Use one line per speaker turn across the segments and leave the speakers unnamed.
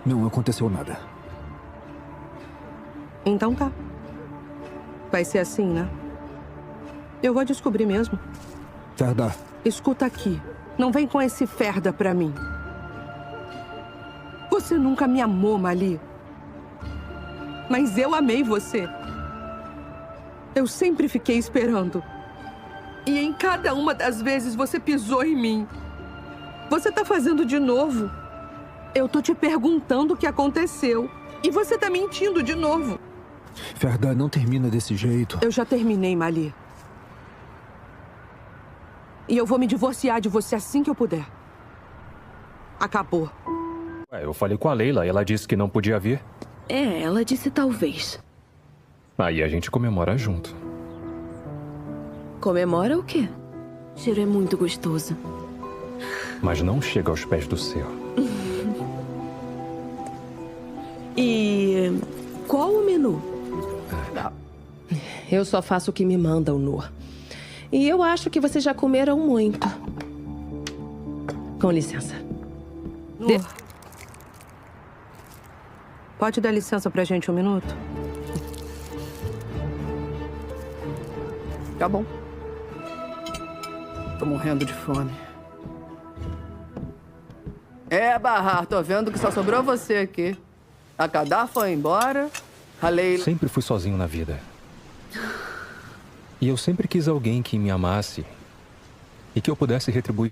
Não aconteceu nada.
Então tá. Vai ser assim, né? Eu vou descobrir mesmo.
Ferda,
Escuta aqui. Não vem com esse Ferda pra mim. Você nunca me amou, Mali. Mas eu amei você. Eu sempre fiquei esperando. E em cada uma das vezes você pisou em mim. Você tá fazendo de novo. Eu tô te perguntando o que aconteceu. E você tá mentindo de novo.
Ferda, não termina desse jeito.
Eu já terminei, Mali. E eu vou me divorciar de você assim que eu puder. Acabou.
Eu falei com a Leila e ela disse que não podia vir.
Ela disse talvez.
Aí a gente comemora junto.
Comemora o quê? O cheiro é muito gostoso.
Mas não chega aos pés do seu.
E qual o menu?
Eu só faço o que me mandam, Noor. E eu acho que vocês já comeram muito. Com licença.
Pode dar licença pra gente um minuto?
Tá bom. Tô morrendo de fome. Bahar, tô vendo que só sobrou você aqui. A Kadar foi embora, a Leila...
Sempre fui sozinho na vida. E eu sempre quis alguém que me amasse e que eu pudesse retribuir.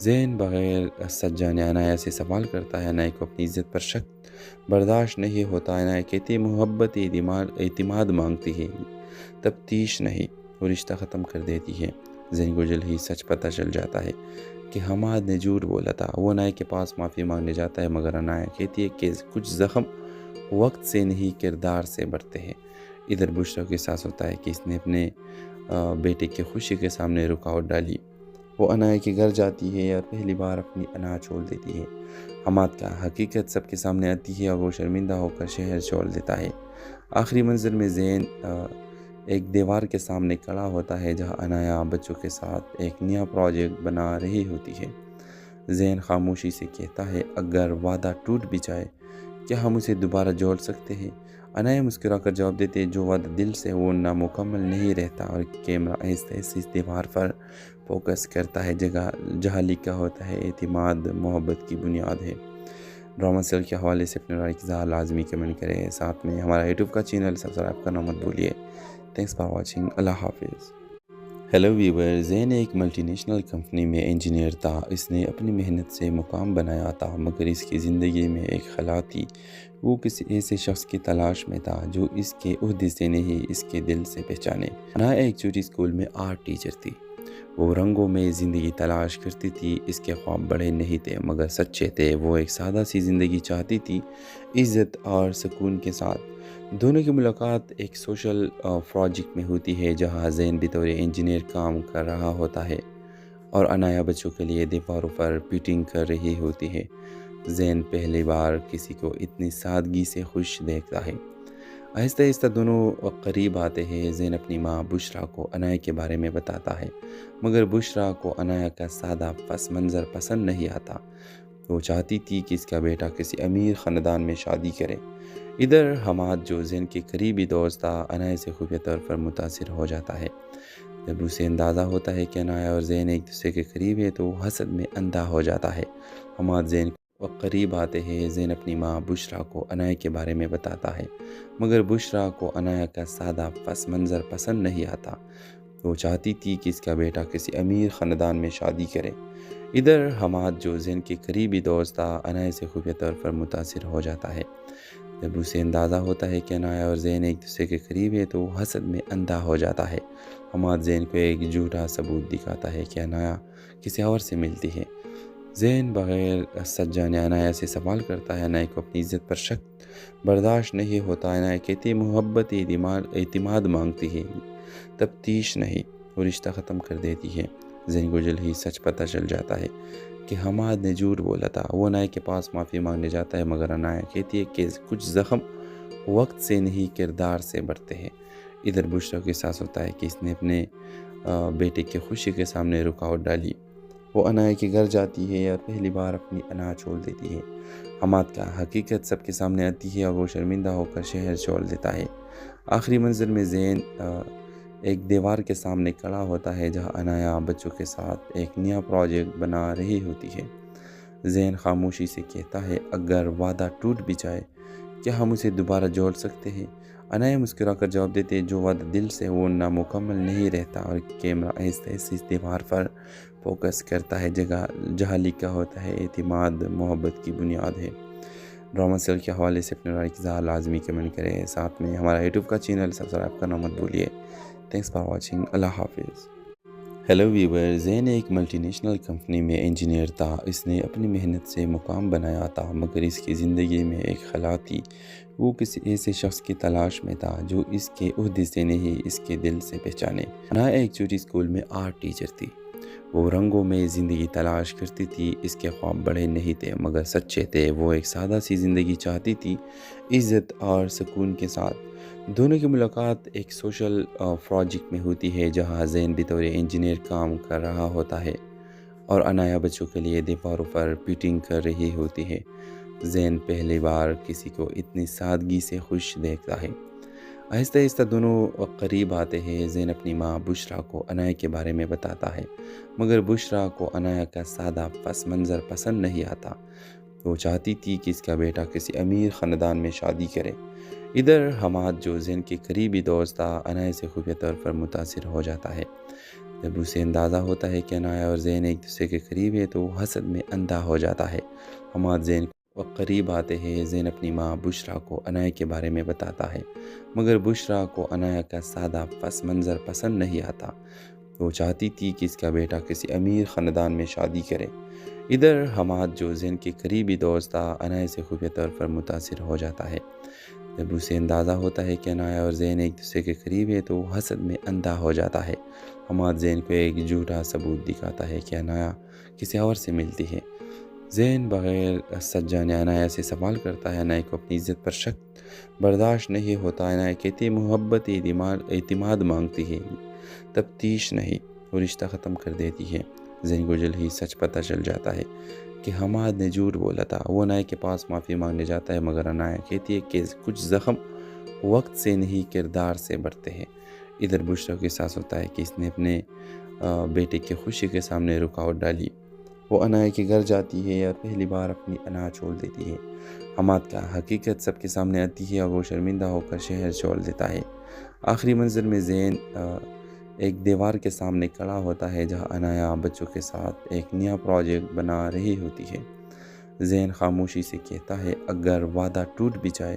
زین بغیر سچ جانے عنایا سے سوال کرتا ہے۔ عنایا کو اپنی عزت پر شک برداشت نہیں ہوتا۔ عنایا کہتی ہے محبت اعتماد مانگتی ہے، تفتیش نہیں، وہ رشتہ ختم کر دیتی ہے۔ زین کو جلد ہی سچ پتہ چل جاتا ہے کہ حماد نے جھوٹ بولا تھا۔ وہ عنایا کے پاس معافی مانگنے جاتا ہے، مگر عنایا کہتی ہے کہ کچھ زخم وقت سے نہیں کردار سے بڑھتے ہیں۔ ادھر بشریٰ کو احساس ہوتا ہے کہ اس نے اپنے بیٹے کی خوشی کے سامنے رکاوٹ ڈالی۔ وہ عنایا کے گھر جاتی ہے اور پہلی بار اپنی انا چھوڑ دیتی ہے۔ حماد کا حقیقت سب کے سامنے آتی ہے اور وہ شرمندہ ہو کر شہر چھوڑ دیتا ہے۔ آخری منظر میں زین ایک دیوار کے سامنے کھڑا ہوتا ہے جہاں عنایا بچوں کے ساتھ ایک نیا پروجیکٹ بنا رہی ہوتی ہے۔ زین خاموشی سے کہتا ہے اگر وعدہ ٹوٹ بھی جائے کیا ہم اسے دوبارہ جوڑ سکتے ہیں؟ عنایا مسکرا کر جواب دیتے جو وعدہ دل سے وہ نامکمل نہیں رہتا، اور کیمرہ آہستہ آہستہ اس دیوار پر فوکس کرتا ہے جہاں لکھا ہوتا ہے اعتماد محبت کی بنیاد ہے۔ ڈرامہ سیل کے حوالے سے اپنے رائے کی اظہار لازمی کمنٹ کریں، ساتھ میں ہمارا یوٹیوب کا چینل سبسکرائب کرنا مت بھولیے۔ تھینکس فار واچنگ، اللہ حافظ۔ ہیلو ویور، زین ایک ملٹی نیشنل کمپنی میں انجینئر تھا۔ اس نے اپنی محنت سے مقام بنایا تھا، مگر اس کی زندگی میں ایک خلا تھی۔ وہ کسی ایسے شخص کی تلاش میں تھا جو اس کے عہدے سے نہیں اس کے دل سے پہچانے۔ عنایا ایک چھوٹی اسکول میں آرٹ ٹیچر تھی۔ وہ رنگوں میں زندگی تلاش کرتی تھی۔ اس کے خواب بڑے نہیں تھے مگر سچے تھے۔ وہ ایک سادہ سی زندگی چاہتی تھی، عزت اور سکون کے ساتھ۔ دونوں کی ملاقات ایک سوشل پروجیکٹ میں ہوتی ہے جہاں زین بطور انجینئر کام کر رہا ہوتا ہے اور عنایا بچوں کے لیے دیواروں پر پیٹنگ کر رہی ہوتی ہے۔ زین پہلی بار کسی کو اتنی سادگی سے خوش دیکھتا ہے۔ آہستہ آہستہ دونوں قریب آتے ہیں۔ زین اپنی ماں بشریٰ کو عنایا کے بارے میں بتاتا ہے، مگر بشریٰ کو عنایا کا سادہ پس منظر پسند نہیں آتا۔ وہ چاہتی تھی کہ اس کا بیٹا کسی امیر خاندان میں شادی کرے۔ ادھر حماد جو زین کے قریبی دوست تھا، عنایا سے خفیہ طور پر متاثر ہو جاتا ہے۔ جب اسے اندازہ ہوتا ہے کہ عنایا اور زین ایک دوسرے کے قریب ہے تو وہ حسد میں اندھا ہو جاتا ہے۔ حماد زین کو قریب آتے ہیں۔ زین اپنی ماں بشریٰ کو عنایا کے بارے میں بتاتا ہے، مگر بشریٰ کو عنایا کا سادہ پس منظر پسند نہیں آتا۔ وہ چاہتی تھی کہ اس کا بیٹا کسی امیر خاندان میں شادی کرے۔ ادھر حماد جو زین کے قریبی دوست تھا، عنایا سے خفیہ طور پر متاثر ہو جاتا ہے۔ جب اسے اندازہ ہوتا ہے کہ عنایا اور زین ایک دوسرے کے قریب ہے تو وہ حسد میں اندھا ہو جاتا ہے۔ حماد زین کو ایک جھوٹا ثبوت دکھاتا ہے کہ عنایا کسی اور سے ملتی ہے۔ زین بغیر سچ جانے عنایا سے سوال کرتا ہے۔ عنایا کو اپنی عزت پر شک برداشت نہیں ہوتا۔ عنایا کہتی ہے محبت اعتماد مانگتی ہے، تفتیش نہیں، وہ رشتہ ختم کر دیتی ہے۔ زین کو جلد ہی سچ پتہ چل جاتا ہے کہ حماد نے جھوٹ بولا تھا۔ وہ عنایا کے پاس معافی مانگنے جاتا ہے، مگر عنایا کہتی ہے کہ کچھ زخم وقت سے نہیں کردار سے بڑھتے ہیں۔ ادھر بشریٰ کو احساس ہوتا ہے کہ اس نے اپنے بیٹے کی خوشی کے سامنے رکاوٹ ڈالی۔ وہ عنایا کے گھر جاتی ہے اور پہلی بار اپنی انا چھوڑ دیتی ہے۔ حماد کا حقیقت سب کے سامنے آتی ہے اور وہ شرمندہ ہو کر شہر چھوڑ دیتا ہے۔ آخری منظر میں زین ایک دیوار کے سامنے کھڑا ہوتا ہے جہاں عنایا بچوں کے ساتھ ایک نیا پروجیکٹ بنا رہی ہوتی ہے۔ زین خاموشی سے کہتا ہے اگر وعدہ ٹوٹ بھی جائے کیا ہم اسے دوبارہ جوڑ سکتے ہیں؟ عنایا مسکرا کر جواب دیتے جو وعدہ دل سے وہ نامکمل نہیں رہتا، اور کیمرہ آہستہ آہستہ اس دیوار پر فوکس کرتا ہے جہاں لکھا ہوتا ہے اعتماد محبت کی بنیاد ہے۔ ڈرامہ سیل کے حوالے سے اپنے رائے کی اظہار لازمی کمنٹ کریں، ساتھ میں ہمارا یوٹیوب کا چینل سبسکرائب کرنا مت بھولیے۔ تھینکس فار واچنگ، اللہ حافظ۔ ہیلو ویور، زین ایک ملٹی نیشنل کمپنی میں انجینئر تھا۔ اس نے اپنی محنت سے مقام بنایا تھا، مگر اس کی زندگی میں ایک خلا تھی۔ وہ کسی ایسے شخص کی تلاش میں تھا جو اس کے عہدے سے نہیں اس کے دل سے پہچانے۔ عنایا ایک چھوٹی اسکول میں آرٹ ٹیچر تھی۔ وہ رنگوں میں زندگی تلاش کرتی تھی۔ اس کے خواب بڑے نہیں تھے مگر سچے تھے۔ وہ ایک سادہ سی زندگی چاہتی تھی، عزت اور سکون کے ساتھ۔ دونوں کی ملاقات ایک سوشل پروجیکٹ میں ہوتی ہے جہاں زین بطور انجینئر کام کر رہا ہوتا ہے اور عنایا بچوں کے لیے دیواروں پر پیٹنگ کر رہی ہوتی ہے۔ زین پہلی بار کسی کو اتنی سادگی سے خوش دیکھتا ہے۔ آہستہ آہستہ دونوں قریب آتے ہیں۔ زین اپنی ماں بشریٰ کو عنایا کے بارے میں بتاتا ہے، مگر بشریٰ کو عنایا کا سادہ پس منظر پسند نہیں آتا۔ وہ چاہتی تھی کہ اس کا بیٹا کسی امیر خاندان میں شادی کرے۔ ادھر حماد جو زین کے قریبی دوست تھا، عنایا سے خفیہ طور پر متاثر ہو جاتا ہے۔ جب اسے اندازہ ہوتا ہے کہ عنایا اور زین ایک دوسرے کے قریب ہے تو وہ حسد میں اندھا ہو جاتا ہے۔ حماد زین کو قریب آتے ہیں۔ زین اپنی ماں بشرا کو عنایا کے بارے میں بتاتا ہے، مگر بشرا کو عنایا کا سادہ پس منظر پسند نہیں آتا۔ وہ چاہتی تھی کہ اس کا بیٹا کسی امیر خاندان میں شادی کرے۔ ادھر حماد جو زین کے قریبی دوست تھا، عنایا سے خفیہ طور پر متاثر ہو جاتا ہے۔ جب اسے اندازہ ہوتا ہے کہ عنایا اور زین ایک دوسرے کے قریب ہے تو وہ حسد میں اندھا ہو جاتا ہے۔ حماد زین کو ایک جھوٹا ثبوت دکھاتا ہے کہ عنایا کسی اور سے ملتی ہے۔ زین بغیر سچ جانے عنایا سے سوال کرتا ہے۔ عنایا کو اپنی عزت پر شک برداشت نہیں ہوتا۔ عنایا کہتی محبت اعتماد مانگتی ہے، تفتیش نہیں، وہ رشتہ ختم کر دیتی ہے۔ زین کو جلد ہی سچ پتہ چل جاتا ہے کہ حماد نے جھوٹ بولا تھا۔ وہ عنایا کے پاس معافی مانگنے جاتا ہے، مگر عنایا کہتی ہے کہ کچھ زخم وقت سے نہیں کردار سے بڑھتے ہیں۔ ادھر بشرا کو احساس ہوتا ہے کہ اس نے اپنے بیٹے کی خوشی کے سامنے رکاوٹ ڈالی۔ وہ عنایا کے گھر جاتی ہے اور پہلی بار اپنی انا چھوڑ دیتی ہے۔ حماد کا حقیقت سب کے سامنے آتی ہے اور وہ شرمندہ ہو کر شہر چھوڑ دیتا ہے۔ آخری منظر میں زین ایک دیوار کے سامنے کھڑا ہوتا ہے جہاں عنایا بچوں کے ساتھ ایک نیا پروجیکٹ بنا رہی ہوتی ہے۔ زین خاموشی سے کہتا ہے، اگر وعدہ ٹوٹ بھی جائے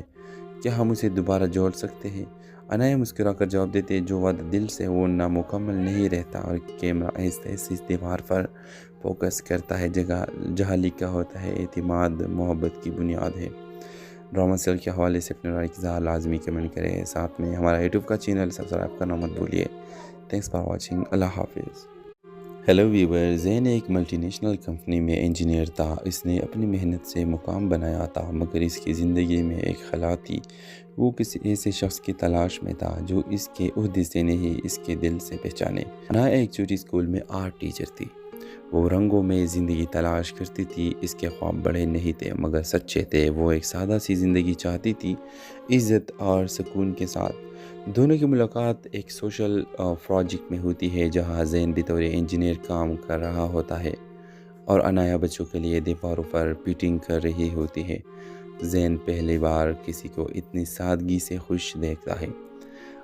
کیا ہم اسے دوبارہ جوڑ سکتے ہیں؟ عنایا مسکرا کر جواب دیتے ہیں، جو وعدہ دل سے وہ نامکمل نہیں رہتا۔ اور کیمرہ آہستہ آہستہ اس دیوار پر فوکس کرتا ہے جہاں لکھا ہوتا ہے، اعتماد محبت کی بنیاد ہے۔ ڈرامہ سیل کے حوالے سے اپنے رائے کی اظہار لازمی کمنٹ کریں۔ ساتھ میں ہمارا یوٹیوب کا چینل سبسکرائب کرنا مت بھولیے۔ Thanks for watching. اللہ حافظ۔ ہیلو ویور، زین ایک ملٹی نیشنل کمپنی میں انجینئر تھا۔ اس نے اپنی محنت سے مقام بنایا تھا، مگر اس کی زندگی میں ایک خلا تھی۔ وہ کسی ایسے شخص کی تلاش میں تھا جو اس کے عہدے سے نہیں، اس کے دل سے پہچانے۔ عنایا ایک چھوٹی اسکول میں آرٹ ٹیچر تھی۔ وہ رنگوں میں زندگی تلاش کرتی تھی۔ اس کے خواب بڑے نہیں تھے مگر سچے تھے۔ وہ ایک سادہ سی زندگی چاہتی تھی، عزت اور سکون کے ساتھ۔ دونوں کی ملاقات ایک سوشل پروجیکٹ میں ہوتی ہے جہاں زین بطور انجینئر کام کر رہا ہوتا ہے اور عنایا بچوں کے لیے دیواروں پر پینٹنگ کر رہی ہوتی ہے۔ زین پہلی بار کسی کو اتنی سادگی سے خوش دیکھتا ہے۔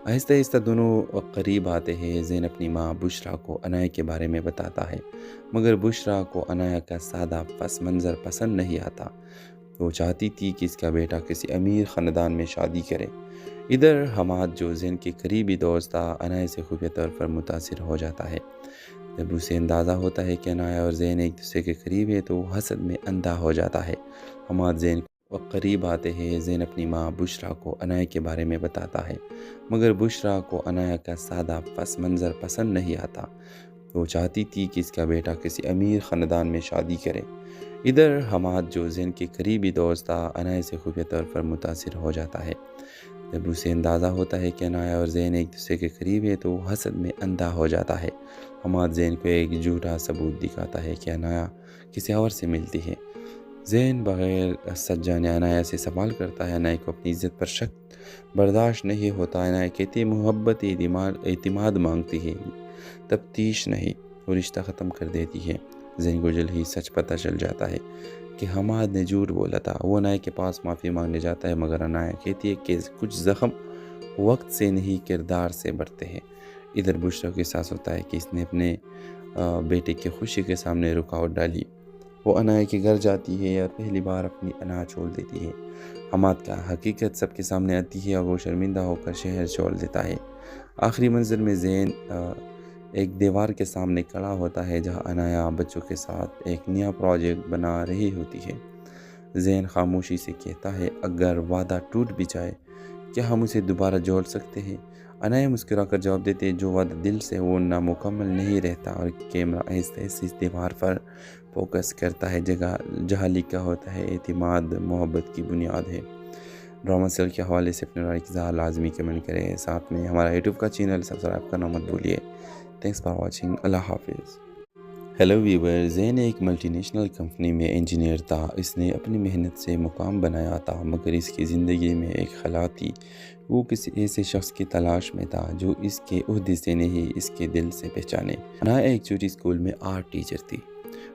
آہستہ آہستہ دونوں قریب آتے ہیں۔ زین اپنی ماں بشرا کو عنایا کے بارے میں بتاتا ہے، مگر بشرا کو عنایا کا سادہ پس منظر پسند نہیں آتا۔ وہ چاہتی تھی کہ اس کا بیٹا کسی امیر خاندان میں شادی کرے۔ ادھر حماد جو زین کے قریبی دوست تھا، عنایا سے خفیہ طور پر متاثر ہو جاتا ہے۔ جب اسے اندازہ ہوتا ہے کہ عنایا اور زین ایک دوسرے کے قریب ہے تو وہ حسد میں اندھا ہو جاتا ہے۔ حماد زین کو قریب آتے ہیں۔ زین اپنی ماں بشرا کو عنایا کے بارے میں بتاتا ہے، مگر بشرا کو عنایا کا سادہ پس منظر پسند نہیں آتا۔ وہ چاہتی تھی کہ اس کا بیٹا کسی امیر خاندان میں شادی کرے۔ ادھر حماد جو زین کے قریبی دوست تھا، عنایا سے خفیہ طور پر متاثر ہو جاتا ہے۔ جب اسے اندازہ ہوتا ہے کہ عنایا اور زین ایک دوسرے کے قریب ہے تو وہ حسد میں اندھا ہو جاتا ہے۔ حماد زین کو ایک جھوٹا ثبوت دکھاتا ہے کہ عنایا کسی اور سے ملتی ہے۔ زین بغیر سچ جانے عنایا سے سوال کرتا ہے۔ عنایا کو اپنی عزت پر شک برداشت نہیں ہوتا۔ عنایا کہتی محبت اعتماد مانگتی ہے، تفتیش نہیں، وہ رشتہ ختم کر دیتی ہے۔ زین کو جلد ہی سچ پتہ چل جاتا ہے کہ حماد نے جھوٹ بولا تھا۔ وہ عنایا کے پاس معافی مانگنے جاتا ہے، مگر عنایا کہتی ہے کہ کچھ زخم وقت سے نہیں کردار سے بڑھتے ہیں۔ ادھر بشرا کو احساس ہوتا ہے کہ اس نے اپنے بیٹے کی خوشی کے سامنے رکاوٹ ڈالی۔ وہ عنایا کے گھر جاتی ہے اور پہلی بار اپنی انا چھوڑ دیتی ہے۔ حماد کا حقیقت سب کے سامنے آتی ہے اور وہ شرمندہ ہو کر شہر چھوڑ دیتا ہے۔ آخری منظر میں زین ایک دیوار کے سامنے کھڑا ہوتا ہے جہاں عنایا بچوں کے ساتھ ایک نیا پروجیکٹ بنا رہی ہوتی ہے۔ زین خاموشی سے کہتا ہے، اگر وعدہ ٹوٹ بھی جائے کیا ہم اسے دوبارہ جوڑ سکتے ہیں؟ عنایا مسکرا کر جواب دیتے ہیں، جو وعدہ دل سے وہ نامکمل نہیں رہتا۔ اور کیمرہ آہستہ آہستہ اس دیوار پر فوکس کرتا ہے جہاں لکھا ہوتا ہے، اعتماد محبت کی بنیاد ہے۔ ڈرامہ سیل کے حوالے سے اپنے رائے کی اظہار لازمی کمنٹ کریں۔ ساتھ میں ہمارا یوٹیوب کا چینل سبسکرائب کرنا مت بھولیے۔ Thanks for watching. اللہ حافظ۔ ہیلو ویور، زین ایک ملٹی نیشنل کمپنی میں انجینئر تھا۔ اس نے اپنی محنت سے مقام بنایا تھا، مگر اس کی زندگی میں ایک خلا تھی۔ وہ کسی ایسے شخص کی تلاش میں تھا جو اس کے عہدے سے نہیں، اس کے دل سے پہچانے۔ عنایا ایک چھوٹی اسکول میں آرٹ ٹیچر تھی۔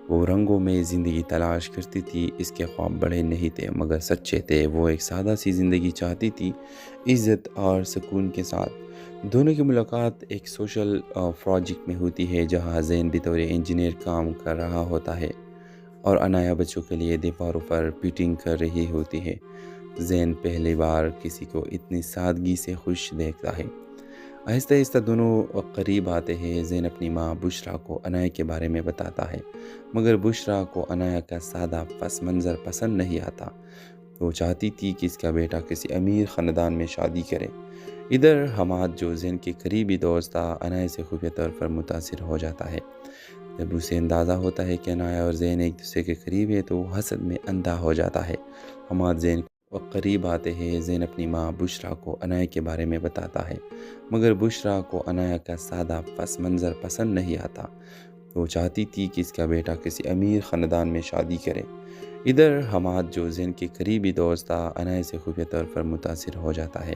وہ رنگوں میں زندگی تلاش کرتی تھی، اس کے خواب بڑے نہیں تھے مگر سچے تھے۔ وہ ایک سادہ سی زندگی چاہتی تھی، عزت اور سکون کے ساتھ۔ دونوں کی ملاقات ایک سوشل پروجیکٹ میں ہوتی ہے جہاں زین بطور انجینئر کام کر رہا ہوتا ہے اور عنایا بچوں کے لیے دیواروں پر پیٹنگ کر رہی ہوتی ہے۔ زین پہلی بار کسی کو اتنی سادگی سے خوش دیکھتا ہے۔ آہستہ آہستہ دونوں قریب آتے ہیں۔ زین اپنی ماں بشرا کو عنایا کے بارے میں بتاتا ہے، مگر بشرا کو عنایا کا سادہ پس منظر پسند نہیں آتا۔ وہ چاہتی تھی کہ اس کا بیٹا کسی امیر خاندان میں شادی کرے۔ ادھر حماد، جو زین کے قریبی دوست تھا، عنایا سے خفیہ طور پر متاثر ہو جاتا ہے۔ جب اسے اندازہ ہوتا ہے کہ عنایا اور زین ایک دوسرے کے قریب ہے تو وہ حسد میں اندھا ہو جاتا ہے۔ حماد زین کو قریب آتے ہیں۔ زین اپنی ماں بشرا کو عنایا کے بارے میں بتاتا ہے، مگر بشرا کو عنایا کا سادہ پس منظر پسند نہیں آتا۔ وہ چاہتی تھی کہ اس کا بیٹا کسی امیر خاندان میں شادی کرے۔ ادھر حماد، جو زین کے قریبی دوست تھا، عنایا سے خفیہ طور پر متاثر ہو جاتا ہے۔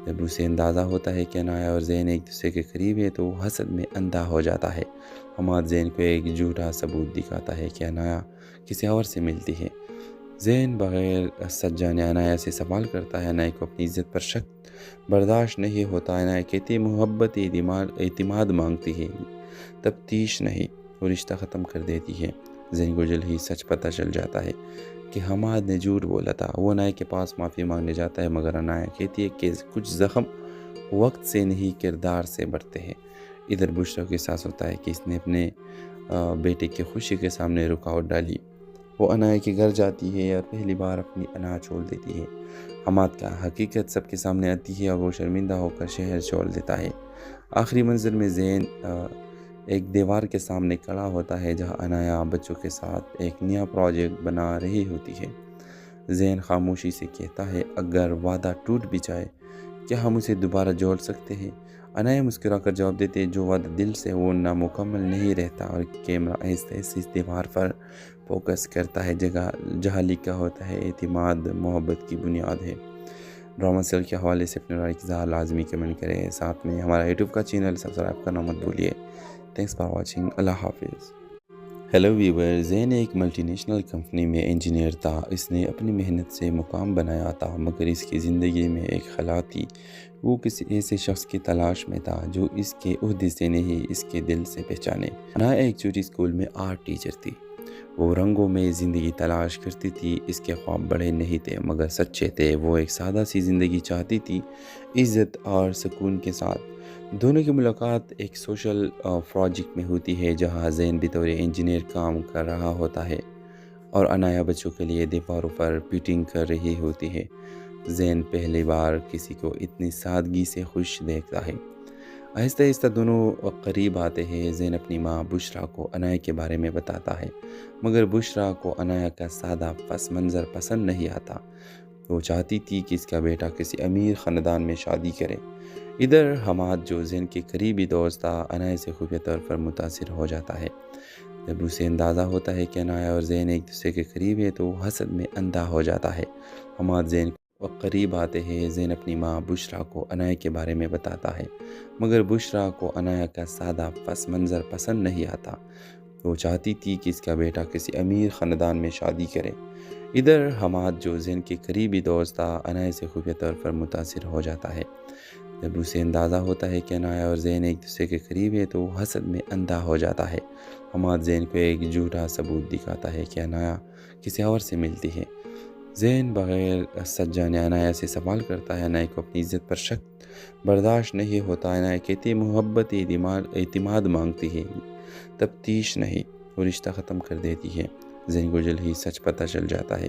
جب اسے اندازہ ہوتا ہے کہ عنایا اور زین ایک دوسرے کے قریب ہے تو وہ حسد میں اندھا ہو جاتا ہے۔ حماد زین کو ایک جھوٹا ثبوت دکھاتا ہے کہ عنایا کسی اور سے ملتی ہے۔ زین بغیر سچ جانے عنایا سے سوال کرتا ہے۔ عنایا کو اپنی عزت پر شک برداشت نہیں ہوتا۔ عنایا کہتی ہے محبت اعتماد مانگتی ہے، تفتیش نہیں، وہ رشتہ ختم کر دیتی ہے۔ زین کو جلد ہی سچ پتہ چل جاتا ہے کہ حماد نے جھوٹ بولا تھا۔ وہ عنایا کے پاس معافی مانگنے جاتا ہے، مگر عنایا کہتی ہے کہ کچھ زخم وقت سے نہیں کردار سے بڑھتے ہیں۔ ادھر بشرا کو احساس ہوتا ہے کہ اس نے اپنے بیٹے کی خوشی کے سامنے رکاوٹ ڈالی۔ وہ عنایا کے گھر جاتی ہے اور پہلی بار اپنی انا چھوڑ دیتی ہے۔ حماد کا حقیقت سب کے سامنے آتی ہے اور وہ شرمندہ ہو کر شہر چھوڑ دیتا ہے۔ آخری منظر میں زین ایک دیوار کے سامنے کھڑا ہوتا ہے جہاں عنایا بچوں کے ساتھ ایک نیا پروجیکٹ بنا رہی ہوتی ہے۔ زین خاموشی سے کہتا ہے، اگر وعدہ ٹوٹ بھی جائے کیا ہم اسے دوبارہ جوڑ سکتے ہیں؟ عنایا مسکرا کر جواب دیتے ہیں، جو وعدہ دل سے وہ نامکمل نہیں رہتا۔ اور کیمرہ آہستہ آہستہ اس دیوار پر فوکس کرتا ہے جہاں لکھا ہوتا ہے، اعتماد محبت کی بنیاد ہے۔ ڈرامہ سیریل کے حوالے سے اپنے رائے کی اظہار لازمی کمنٹ کریں۔ ساتھ میں ہمارا یوٹیوب کا چینل سبسکرائب کرنا مت بھولیے۔ Thanks for watching. اللہ حافظ۔ ہیلو ویور، زین ایک ملٹی نیشنل کمپنی میں انجینئر تھا۔ اس نے اپنی محنت سے مقام بنایا تھا، مگر اس کی زندگی میں ایک خلا تھی۔ وہ کسی ایسے شخص کی تلاش میں تھا جو اس کے عہدے سے نہیں، اس کے دل سے پہچانے۔ عنایا ایک چھوٹی اسکول میں آرٹ ٹیچر تھی۔ وہ رنگوں میں زندگی تلاش کرتی تھی، اس کے خواب بڑے نہیں تھے مگر سچے تھے۔ وہ ایک سادہ سی زندگی چاہتی تھی، عزت اور سکون کے ساتھ۔ دونوں کی ملاقات ایک سوشل پروجیکٹ میں ہوتی ہے جہاں زین بطور انجینئر کام کر رہا ہوتا ہے اور عنایا بچوں کے لیے دیواروں پر پیٹنگ کر رہی ہوتی ہے۔ زین پہلی بار کسی کو اتنی سادگی سے خوش دیکھتا ہے۔ آہستہ آہستہ دونوں قریب آتے ہیں۔ زین اپنی ماں بشرا کو عنایا کے بارے میں بتاتا ہے، مگر بشرا کو عنایا کا سادہ پس منظر پسند نہیں آتا۔ وہ چاہتی تھی کہ اس کا بیٹا کسی امیر خاندان میں شادی کرے۔ ادھر حماد، جو زین کے قریبی دوست تھا، عنایا سے خفیہ طور پر متاثر ہو جاتا ہے۔ جب اسے اندازہ ہوتا ہے کہ عنایا اور زین ایک دوسرے کے قریب ہے تو وہ حسد میں اندھا ہو جاتا ہے۔ حماد زین کو قریب آتے ہیں۔ زین اپنی ماں بشرا کو عنایا کے بارے میں بتاتا ہے، مگر بشرا کو عنایا کا سادہ پس منظر پسند نہیں آتا۔ وہ چاہتی تھی کہ اس کا بیٹا کسی امیر خاندان میں شادی کرے۔ ادھر حماد، جو زین کے قریبی دوست تھا، عنایا سے خفیہ طور پر متاثر ہو جاتا ہے۔ جب اسے اندازہ ہوتا ہے کہ عنایا اور زین ایک دوسرے کے قریب ہے تو وہ حسد میں اندھا ہو جاتا ہے۔ حماد زین کو ایک جھوٹا ثبوت دکھاتا ہے کہ عنایا کسی اور سے ملتی ہے۔ زین بغیر سچ جانے عنایا سے سوال کرتا ہے۔ عنایا کو اپنی عزت پر شک برداشت نہیں ہوتا۔ عنایا کہتی ہے محبت اعتماد مانگتی ہے، تفتیش نہیں، وہ رشتہ ختم کر دیتی ہے۔ زین کو جلد ہی سچ پتہ چل جاتا ہے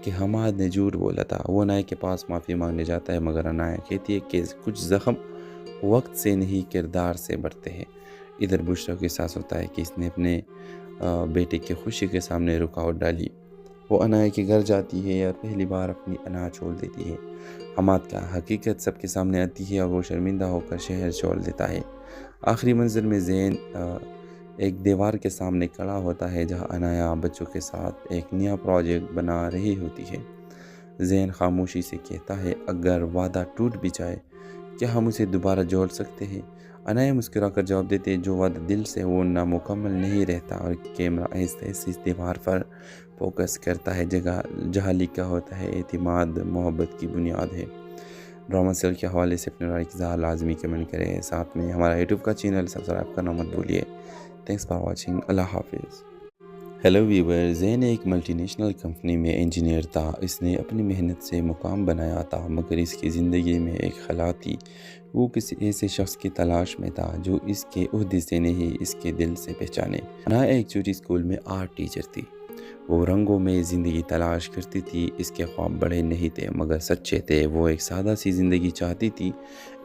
کہ حماد نے جھوٹ بولا تھا۔ وہ عنایا کے پاس معافی مانگنے جاتا ہے، مگر عنایا کہتی ہے کہ کچھ زخم وقت سے نہیں کردار سے بڑھتے ہیں۔ ادھر بشرا کو احساس ہوتا ہے کہ اس نے اپنے بیٹے کی خوشی کے سامنے رکاوٹ ڈالی۔ وہ عنایا کے گھر جاتی ہے اور پہلی بار اپنی انا چھوڑ دیتی ہے۔ حماد کا حقیقت سب کے سامنے آتی ہے اور وہ شرمندہ ہو کر شہر چھوڑ دیتا ہے۔ آخری منظر میں زین ایک دیوار کے سامنے کھڑا ہوتا ہے جہاں عنایا بچوں کے ساتھ ایک نیا پروجیکٹ بنا رہی ہوتی ہے۔ زین خاموشی سے کہتا ہے، اگر وعدہ ٹوٹ بھی جائے کیا ہم اسے دوبارہ جوڑ سکتے ہیں؟ عنایا مسکرا کر جواب دیتے جو وعدہ دل سے وہ نامکمل نہیں رہتا، اور کیمرہ آہستہ آہستہ اس دیوار پر فوکس کرتا ہے جہاں لکھا ہوتا ہے اعتماد محبت کی بنیاد ہے۔ ڈرامہ سیریل کے حوالے سے اپنے رائے کی اظہار لازمی کمنٹ کریں، ساتھ میں ہمارا یوٹیوب کا چینل سبسکرائب کرنا مت بھولیے۔ تھینکس فار واچنگ، اللہ حافظ۔ ہیلو ویور، زین ایک ملٹی نیشنل کمپنی میں انجینئر تھا۔ اس نے اپنی محنت سے مقام بنایا تھا، مگر اس کی زندگی میں ایک خلا تھی۔ وہ کسی ایسے شخص کی تلاش میں تھا جو اس کے عہدے سے نہیں اس کے دل سے پہچانے۔ عنایا ایک چھوٹی اسکول میں آرٹ ٹیچر تھی۔ وہ رنگوں میں زندگی تلاش کرتی تھی۔ اس کے خواب بڑے نہیں تھے مگر سچے تھے۔ وہ ایک سادہ سی زندگی چاہتی تھی،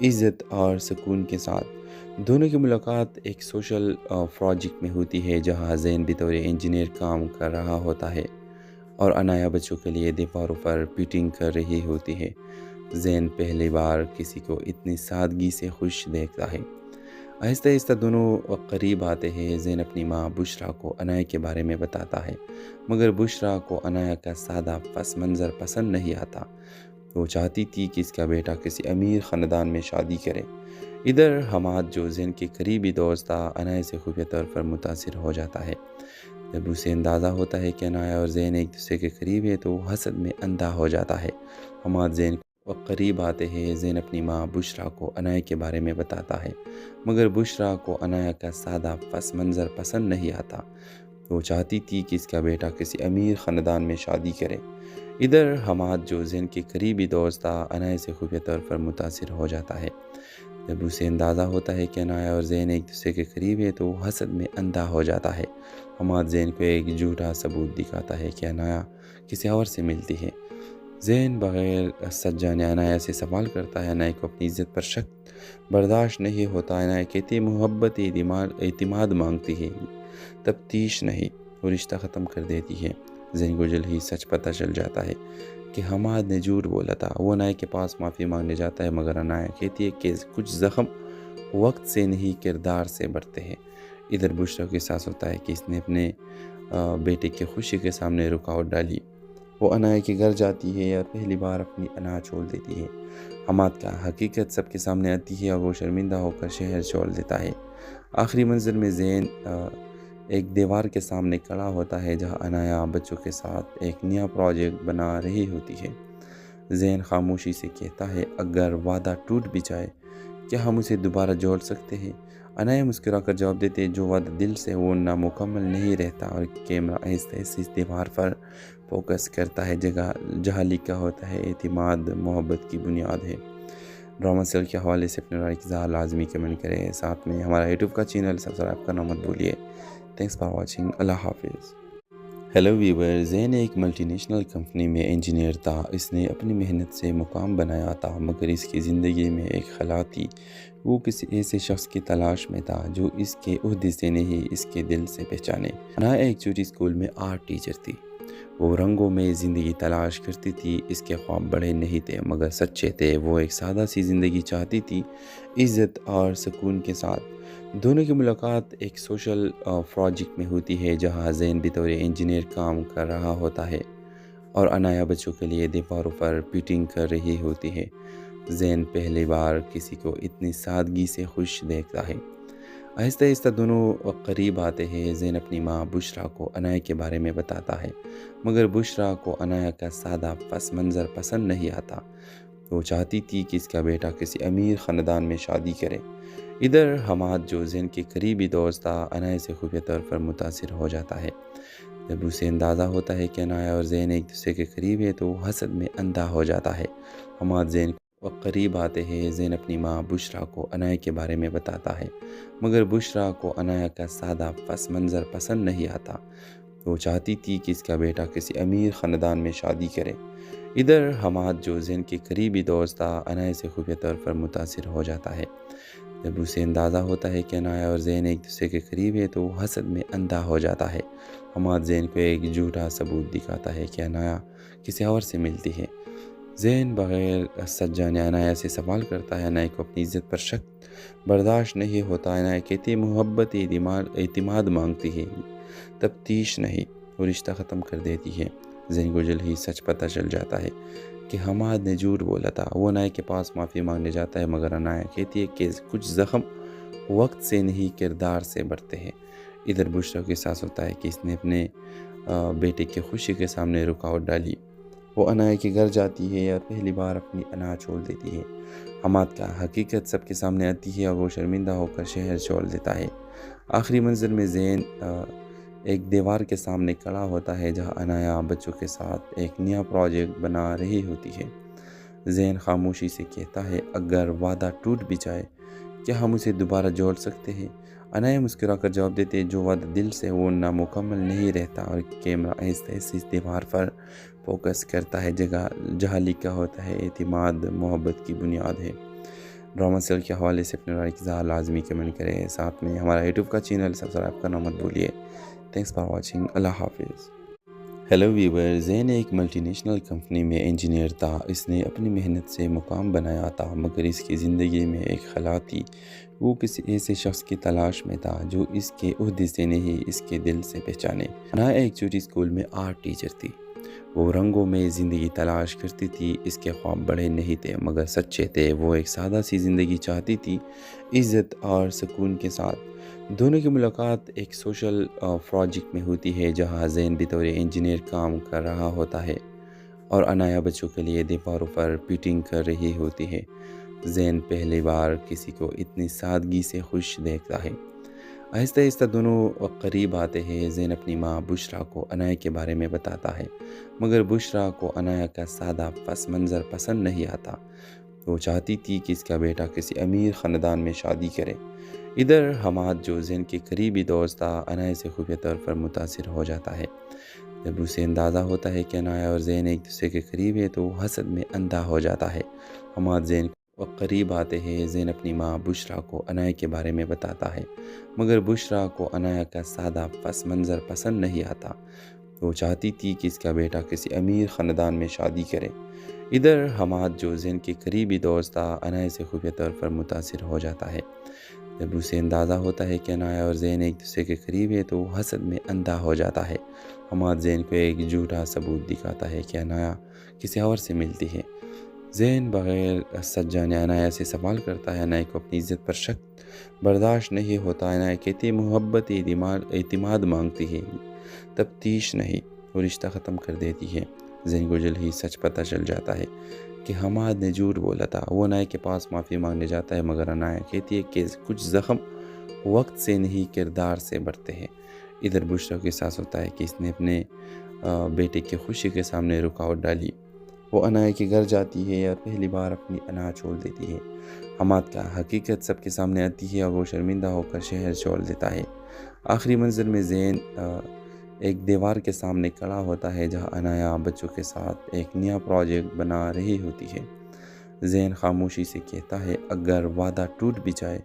عزت اور سکون کے ساتھ۔ دونوں کی ملاقات ایک سوشل پروجیکٹ میں ہوتی ہے جہاں زین بطور انجینئر کام کر رہا ہوتا ہے اور عنایا بچوں کے لیے دیواروں پر پیٹنگ کر رہی ہوتی ہے۔ زین پہلی بار کسی کو اتنی سادگی سے خوش دیکھتا ہے۔ آہستہ آہستہ دونوں قریب آتے ہیں۔ زین اپنی ماں بشرا کو عنایا کے بارے میں بتاتا ہے، مگر بشرا کو عنایا کا سادہ پس منظر پسند نہیں آتا۔ وہ چاہتی تھی کہ اس کا بیٹا کسی امیر خاندان میں شادی کرے۔ ادھر حماد، جو زین کے قریبی دوست تھا، عنایا سے خفیہ طور پر متاثر ہو جاتا ہے۔ جب اسے اندازہ ہوتا ہے کہ عنایا اور زین ایک دوسرے کے قریب ہے تو وہ حسد میں اندھا ہو جاتا ہے۔ حماد زین کو قریب آتے ہیں۔ زین اپنی ماں بشرا کو عنایا کے بارے میں بتاتا ہے، مگر بشرا کو عنایا کا سادہ پس منظر پسند نہیں آتا۔ وہ چاہتی تھی کہ اس کا بیٹا کسی امیر خاندان میں شادی کرے۔ ادھر حماد، جو زین کے قریبی دوست تھا، عنایا سے خفیہ طور پر متاثر ہو جاتا ہے۔ جب اسے اندازہ ہوتا ہے کہ عنایا اور زین ایک دوسرے کے قریب ہے تو وہ حسد میں اندھا ہو جاتا ہے۔ حماد زین کو ایک جھوٹا ثبوت دکھاتا ہے کہ عنایا کسی اور سے ملتی ہے۔ زین بغیر سچ جانے عنایا سے سوال کرتا ہے۔ عنایا کو اپنی عزت پر شک برداشت نہیں ہوتا۔ عنایا کہتی ہے محبت اعتماد مانگتی ہے، تفتیش نہیں، اور رشتہ ختم کر دیتی ہے۔ زین کو جلد ہی سچ پتہ چل جاتا ہے کہ حماد نے جھوٹ بولا تھا۔ وہ عنایا کے پاس معافی مانگنے جاتا ہے، مگر عنایا کہتی ہے کہ کچھ زخم وقت سے نہیں کردار سے بڑھتے ہیں۔ ادھر بشرا کو احساس ہوتا ہے کہ اس نے اپنے بیٹے کی خوشی کے سامنے رکاوٹ ڈالی۔ وہ عنایا کے گھر جاتی ہے اور پہلی بار اپنی انا چھوڑ دیتی ہے۔ حماد کا حقیقت سب کے سامنے آتی ہے اور وہ شرمندہ ہو کر شہر چھوڑ دیتا ہے۔ آخری منظر میں زین ایک دیوار کے سامنے کھڑا ہوتا ہے جہاں عنایا بچوں کے ساتھ ایک نیا پروجیکٹ بنا رہی ہوتی ہے۔ زین خاموشی سے کہتا ہے اگر وعدہ ٹوٹ بھی جائے کیا ہم اسے دوبارہ جوڑ سکتے ہیں؟ عنایا مسکرا کر جواب دیتے جو وعدہ دل سے وہ نامکمل نہیں رہتا، اور کیمرہ آہستہ آہستہ اس دیوار پر فوکس کرتا ہے جہاں لکھا ہوتا ہے اعتماد محبت کی بنیاد ہے۔ ڈرامہ سیریل کے حوالے سے اپنے رائے کی اظہار لازمی کمنٹ کریں، ساتھ میں ہمارا یوٹیوب کا چینل سبسکرائب کرنا مت بھولیے۔ تھینکس فار واچنگ، اللہ حافظ۔ ہیلو ویور، زین ایک ملٹی نیشنل کمپنی میں انجینئر تھا۔ اس نے اپنی محنت سے مقام بنایا تھا، مگر اس کی زندگی میں ایک خلا تھی۔ وہ کسی ایسے شخص کی تلاش میں تھا جو اس کے عہدے سے نہیں اس کے دل سے پہچانے۔ عنایا ایک چھوٹی اسکول میں آرٹ ٹیچر تھی۔ وہ رنگوں میں زندگی تلاش کرتی تھی۔ اس کے خواب بڑے نہیں تھے مگر سچے تھے۔ وہ ایک سادہ سی زندگی چاہتی تھی، عزت اور سکون کے ساتھ۔ دونوں کی ملاقات ایک سوشل پروجیکٹ میں ہوتی ہے جہاں زین بطور انجینئر کام کر رہا ہوتا ہے اور عنایا بچوں کے لیے دیواروں پر پیٹنگ کر رہی ہوتی ہے۔ زین پہلی بار کسی کو اتنی سادگی سے خوش دیکھتا ہے۔ آہستہ آہستہ دونوں قریب آتے ہیں۔ زین اپنی ماں بشرا کو عنایا کے بارے میں بتاتا ہے، مگر بشرا کو عنایا کا سادہ پس منظر پسند نہیں آتا۔ وہ چاہتی تھی کہ اس کا بیٹا کسی امیر خاندان میں شادی کرے۔ ادھر حماد، جو زین کے قریبی دوست تھا، عنایا سے خفیہ طور پر متاثر ہو جاتا ہے۔ جب اسے اندازہ ہوتا ہے کہ عنایا اور زین ایک دوسرے کے قریب ہے تو وہ حسد میں اندھا ہو جاتا ہے۔ حماد زین کو قریب آتے ہیں۔ زین اپنی ماں بشرا کو عنایا کے بارے میں بتاتا ہے، مگر بشرا کو عنایا کا سادہ پس منظر پسند نہیں آتا۔ وہ چاہتی تھی کہ اس کا بیٹا کسی امیر خاندان میں شادی کرے۔ ادھر حماد، جو زین کے قریبی دوست تھا، عنایا سے خفیہ طور پر متاثر ہو جاتا ہے۔ جب اسے اندازہ ہوتا ہے کہ عنایا اور زین ایک دوسرے کے قریب ہے تو وہ حسد میں اندھا ہو جاتا ہے۔ حماد زین کو ایک جھوٹا ثبوت دکھاتا ہے کہ عنایا کسی اور سے ملتی ہے۔ زین بغیر سچ جانے عنایا سے سوال کرتا ہے۔ عنایا کو اپنی عزت پر شک برداشت نہیں ہوتا۔ عنایا کہتی ہے محبت اعتماد مانگتی ہے، تفتیش نہیں، اور رشتہ ختم کر دیتی ہے۔ زین کو جلد ہی سچ پتہ چل جاتا ہے کہ حماد نے جھوٹ بولا تھا۔ وہ عنایا کے پاس معافی مانگنے جاتا ہے، مگر عنایا کہتی ہے کہ کچھ زخم وقت سے نہیں کردار سے بڑھتے ہیں۔ ادھر بشرا کو احساس ہوتا ہے کہ اس نے اپنے بیٹے کی خوشی کے سامنے رکاوٹ ڈالی۔ وہ انایا کے گھر جاتی ہے اور پہلی بار اپنی انا چھوڑ دیتی ہے۔ حماد کا حقیقت سب کے سامنے آتی ہے اور وہ شرمندہ ہو کر شہر چھوڑ دیتا ہے۔ آخری منظر میں زین ایک دیوار کے سامنے کھڑا ہوتا ہے جہاں انایا بچوں کے ساتھ ایک نیا پروجیکٹ بنا رہی ہوتی ہے۔ زین خاموشی سے کہتا ہے، اگر وعدہ ٹوٹ بھی جائے کیا ہم اسے دوبارہ جوڑ سکتے ہیں؟ انایا مسکرا کر جواب دیتے، جو وعدہ دل سے وہ نامکمل نہیں رہتا، اور کیمرہ آہستہ آہستہ اس دیوار پر فوکس کرتا ہے جہاں لکھا ہوتا ہے اعتماد محبت کی بنیاد ہے۔ ڈرامہ سیل کے حوالے سے اپنے رائے کی اظہار لازمی کمنٹ کریں، ساتھ میں ہمارا یوٹیوب کا چینل سبسکرائب کرنا مت بھولیے۔ تھینکس فار واچنگ، اللہ حافظ۔ ہیلو ویور، زین ایک ملٹی نیشنل کمپنی میں انجینئر تھا۔ اس نے اپنی محنت سے مقام بنایا تھا، مگر اس کی زندگی میں ایک خلا تھی۔ وہ کسی ایسے شخص کی تلاش میں تھا جو اس کے عہدے سے نہیں، اس کے دل سے پہچانے۔ انایا ایک چھوٹی اسکول میں آرٹ ٹیچر تھی۔ وہ رنگوں میں زندگی تلاش کرتی تھی۔ اس کے خواب بڑے نہیں تھے مگر سچے تھے۔ وہ ایک سادہ سی زندگی چاہتی تھی، عزت اور سکون کے ساتھ۔ دونوں کی ملاقات ایک سوشل پروجیکٹ میں ہوتی ہے جہاں زین بطور انجینئر کام کر رہا ہوتا ہے اور انایا بچوں کے لیے دیواروں پر پیٹنگ کر رہی ہوتی ہے۔ زین پہلی بار کسی کو اتنی سادگی سے خوش دیکھتا ہے۔ آہستہ آہستہ دونوں قریب آتے ہیں۔ زین اپنی ماں بشرا کو انایا کے بارے میں بتاتا ہے، مگر بشرا کو انایا کا سادہ پس منظر پسند نہیں آتا۔ وہ چاہتی تھی کہ اس کا بیٹا کسی امیر خاندان میں شادی کرے۔ ادھر حماد، جو زین کے قریبی دوست تھا، انایا سے خفیہ طور پر متاثر ہو جاتا ہے۔ جب اسے اندازہ ہوتا ہے کہ انایا اور زین ایک دوسرے کے قریب ہے تو وہ حسد میں اندھا ہو جاتا ہے۔ حماد زین کو قریب آتے ہیں۔ زین اپنی ماں بشرا کو انایا کے بارے میں بتاتا ہے، مگر بشرا کو انایا کا سادہ پس منظر پسند نہیں آتا۔ وہ چاہتی تھی کہ اس کا بیٹا کسی امیر خاندان میں شادی کرے۔ ادھر حماد، جو زین کے قریبی دوست تھا، انایا سے خفیہ طور پر متاثر ہو جاتا ہے۔ جب اسے اندازہ ہوتا ہے کہ انایا اور زین ایک دوسرے کے قریب ہے تو وہ حسد میں اندھا ہو جاتا ہے۔ حماد زین کو ایک جھوٹا ثبوت دکھاتا ہے کہ انایا کسی اور سے ملتی ہے۔ زین بغیر سچ جانے انایا سے سوال کرتا ہے۔ انایا کو اپنی عزت پر شک برداشت نہیں ہوتا۔ انایا کہتی ہے، محبت اعتماد مانگتی ہے، تفتیش نہیں۔ وہ رشتہ ختم کر دیتی ہے۔ زین کو جلد ہی سچ پتہ چل جاتا ہے کہ حماد نے جھوٹ بولا تھا۔ وہ انایا کے پاس معافی مانگنے جاتا ہے، مگر انایا کہتی ہے کہ کچھ زخم وقت سے نہیں کردار سے بڑھتے ہیں۔ ادھر بشرا کو احساس ہوتا ہے کہ اس نے اپنے بیٹے کی خوشی کے سامنے رکاوٹ ڈالی۔ وہ انایا کے گھر جاتی ہے اور پہلی بار اپنی انا چھوڑ دیتی ہے۔ حماد کا حقیقت سب کے سامنے آتی ہے اور وہ شرمندہ ہو کر شہر چھوڑ دیتا ہے۔ آخری منظر میں زین ایک دیوار کے سامنے کھڑا ہوتا ہے جہاں انایا بچوں کے ساتھ ایک نیا پروجیکٹ بنا رہی ہوتی ہے۔ زین خاموشی سے کہتا ہے، اگر وعدہ ٹوٹ بھی جائے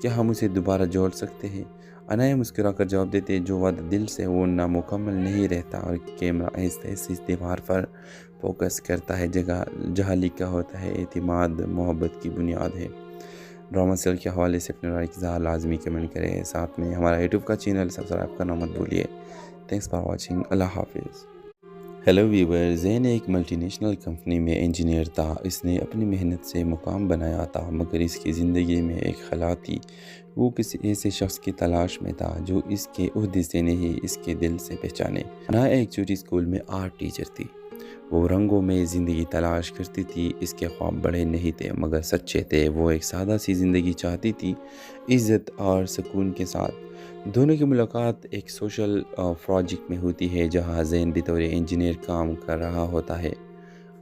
کیا ہم اسے دوبارہ جوڑ سکتے ہیں؟ انایا مسکرا کر جواب دیتے، جو وعدہ دل سے وہ نامکمل نہیں رہتا، اور کیمرہ آہستہ آہستہ اس دیوار پر فوکس کرتا ہے جہاں لکھا ہوتا ہے اعتماد محبت کی بنیاد ہے۔ ڈرامہ سیل کے حوالے سے اپنے رائے کی اظہار لازمی کمنٹ کریں، ساتھ میں ہمارا یوٹیوب کا چینل سبسکرائب کرنا مت بھولیے۔ تھینکس فار واچنگ، اللہ حافظ۔ ہیلو ویور، زین ایک ملٹی نیشنل کمپنی میں انجینئر تھا۔ اس نے اپنی محنت سے مقام بنایا تھا، مگر اس کی زندگی میں ایک خلا تھی۔ وہ کسی ایسے شخص کی تلاش میں تھا جو اس کے عہدے سے نہیں، اس کے دل سے پہچانے۔ انایا ایک چھوٹی اسکول میں آرٹ ٹیچر تھی۔ وہ رنگوں میں زندگی تلاش کرتی تھی۔ اس کے خواب بڑے نہیں تھے مگر سچے تھے۔ وہ ایک سادہ سی زندگی چاہتی تھی، عزت اور سکون کے ساتھ۔ دونوں کی ملاقات ایک سوشل پروجیکٹ میں ہوتی ہے جہاں زین بطور انجینئر کام کر رہا ہوتا ہے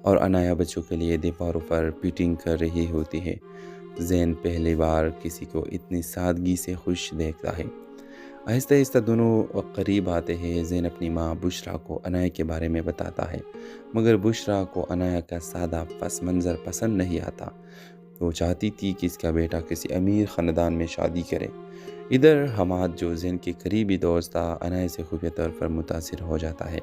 اور انایا بچوں کے لیے دیواروں پر پیٹنگ کر رہی ہوتی ہے۔ زین پہلی بار کسی کو اتنی سادگی سے خوش دیکھتا ہے۔ آہستہ آہستہ دونوں قریب آتے ہیں۔ زین اپنی ماں بشرا کو انایا کے بارے میں بتاتا ہے، مگر بشرا کو انایا کا سادہ پس منظر پسند نہیں آتا۔ وہ چاہتی تھی کہ اس کا بیٹا کسی امیر خاندان میں شادی کرے۔ ادھر حماد، جو زین کے قریبی دوست تھا، انایا سے خفیہ طور پر متاثر ہو جاتا ہے۔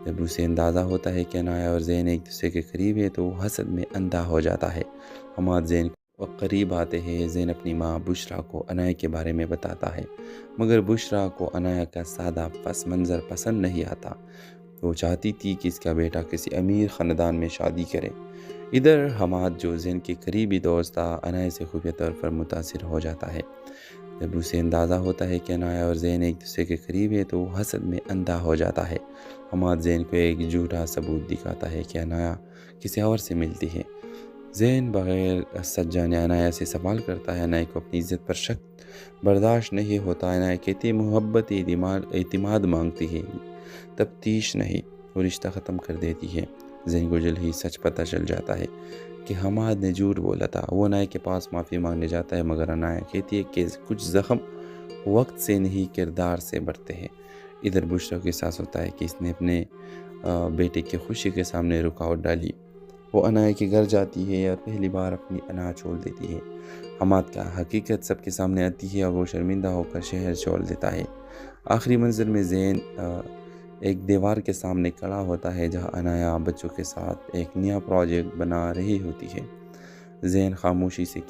جب اسے اندازہ ہوتا ہے کہ انایا اور زین ایک دوسرے کے قریب ہے تو وہ حسد میں اندھا ہو جاتا ہے۔ حماد زین کو قریب آتے ہیں۔ زین اپنی ماں بشرا کو انایا کے بارے میں بتاتا ہے، مگر بشرا کو انایا کا سادہ پس منظر پسند نہیں آتا۔ وہ چاہتی تھی کہ اس کا بیٹا کسی امیر خاندان میں شادی کرے۔ ادھر حماد، جو زین کے قریبی دوست تھا، انایا سے خفیہ طور پر متاثر ہو جاتا ہے۔ جب اسے اندازہ ہوتا ہے کہ عنایا اور زین ایک دوسرے کے قریب ہے تو وہ حسد میں اندھا ہو جاتا ہے۔ حماد زین کو ایک جھوٹا ثبوت دکھاتا ہے کہ عنایا کسی اور سے ملتی ہے۔ زین بغیر سچ جانے عنایا سے سوال کرتا ہے۔ عنایا کو اپنی عزت پر شک برداشت نہیں ہوتا۔ عنایا کہتی ہے محبت اعتماد مانگتی ہے، تفتیش نہیں۔ وہ رشتہ ختم کر دیتی ہے۔ زین کو جلد ہی سچ پتہ چل جاتا ہے کہ حماد نے جھوٹ بولا تھا۔ وہ عنایا کے پاس معافی مانگنے جاتا ہے، مگر عنایا کہتی ہے کہ کچھ زخم وقت سے نہیں کردار سے بڑھتے ہیں۔ ادھر بشریٰ کو احساس ہوتا ہے کہ اس نے اپنے بیٹے کی خوشی کے سامنے رکاوٹ ڈالی۔ وہ عنایا کے گھر جاتی ہے اور پہلی بار اپنی انا چھوڑ دیتی ہے۔ حماد کا حقیقت سب کے سامنے آتی ہے اور وہ شرمندہ ہو کر شہر چھوڑ دیتا ہے۔ آخری منظر میں زین ایک دیوار کے سامنے کھڑا ہوتا ہے جہاں عنایا بچوں کے ساتھ ایک نیا پروجیکٹ بنا رہی ہوتی ہے۔ زین خاموشی سے